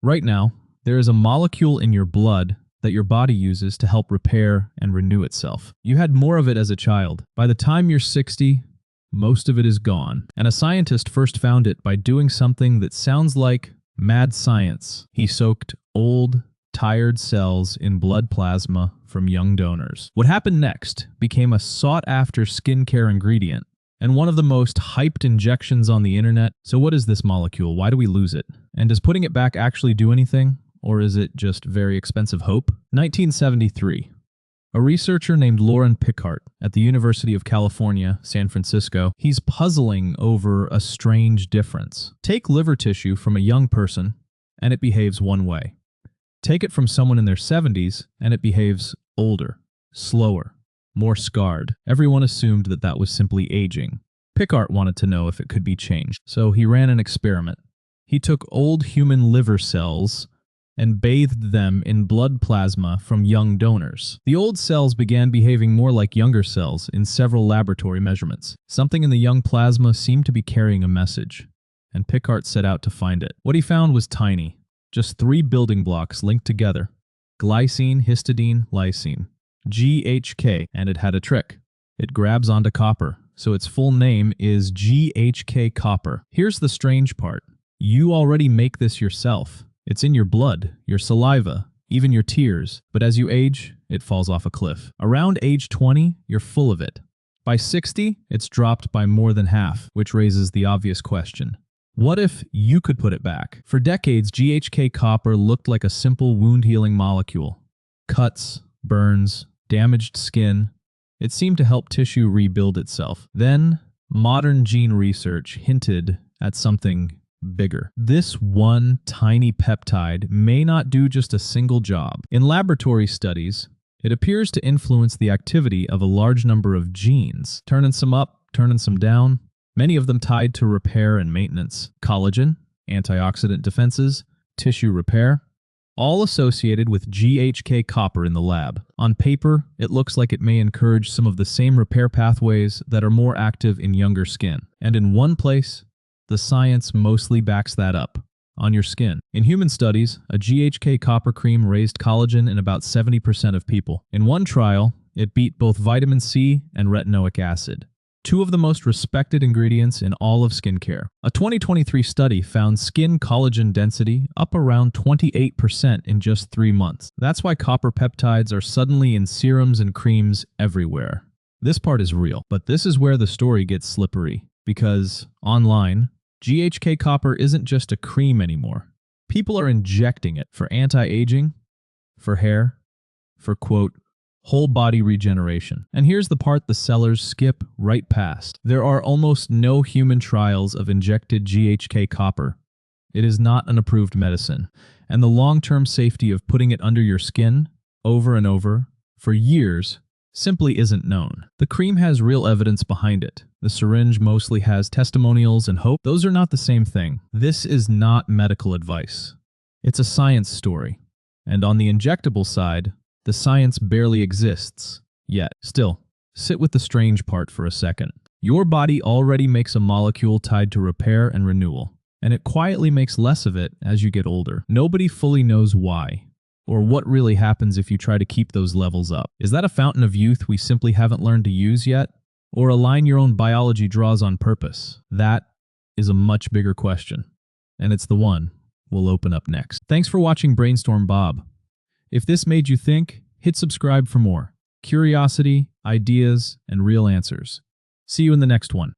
Right now, there is a molecule in your blood that your body uses to help repair and renew itself. You had more of it as a child. By the time you're 60, most of it is gone. And a scientist first found it by doing something that sounds like mad science. He soaked old, tired cells in blood plasma from young donors. What happened next became a sought-after skincare ingredient and one of the most hyped injections on the internet. So what is this molecule? Why do we lose it? And does putting it back actually do anything? Or is it just very expensive hope? 1973. A researcher named Lauren Pickart at the University of California, San Francisco, he's puzzling over a strange difference. Take liver tissue from a young person, and it behaves one way. Take it from someone in their 70s, and it behaves older, slower, more scarred. Everyone assumed that that was simply aging. Pickart wanted to know if it could be changed, so he ran an experiment. He took old human liver cells and bathed them in blood plasma from young donors. The old cells began behaving more like younger cells in several laboratory measurements. Something in the young plasma seemed to be carrying a message, and Pickart set out to find it. What he found was tiny, just 3 building blocks linked together: glycine, histidine, lysine, GHK, and it had a trick. It grabs onto copper, so its full name is GHK-Copper. Here's the strange part. You already make this yourself. It's in your blood, your saliva, even your tears. But as you age, it falls off a cliff. Around age 20, you're full of it. By 60, it's dropped by more than half, which raises the obvious question. What if you could put it back? For decades, GHK-Copper looked like a simple wound-healing molecule. Cuts, burns, damaged skin. It seemed to help tissue rebuild itself. Then, modern gene research hinted at something bigger. This one tiny peptide may not do just a single job. In laboratory studies, it appears to influence the activity of a large number of genes, turning some up, turning some down, many of them tied to repair and maintenance. Collagen, antioxidant defenses, tissue repair, all associated with GHK-Copper in the lab. On paper, it looks like it may encourage some of the same repair pathways that are more active in younger skin. And in one place, the science mostly backs that up: on your skin. In human studies, a GHK-Copper cream raised collagen in about 70% of people. In one trial, it beat both vitamin C and retinoic acid, 2 of the most respected ingredients in all of skincare. A 2023 study found skin collagen density up around 28% in just 3 months. That's why copper peptides are suddenly in serums and creams everywhere. This part is real, but this is where the story gets slippery, because online, GHK-Copper isn't just a cream anymore. People are injecting it for anti-aging, for hair, for, quote, whole body regeneration. And here's the part the sellers skip right past. There are almost no human trials of injected GHK-Copper. It is not an approved medicine, and the long-term safety of putting it under your skin over and over for years simply isn't known. The cream has real evidence behind it. The syringe mostly has testimonials and hope. Those are not the same thing. This is not medical advice. It's a science story. And on the injectable side, the science barely exists yet. Still, sit with the strange part for a second. Your body already makes a molecule tied to repair and renewal, and it quietly makes less of it as you get older. Nobody fully knows why, or what really happens if you try to keep those levels up. Is that a fountain of youth we simply haven't learned to use yet? Or a line your own biology draws on purpose? That is a much bigger question, and it's the one we'll open up next. Thanks for watching Brainstorm Bob. If this made you think, hit subscribe for more curiosity, ideas, and real answers. See you in the next one.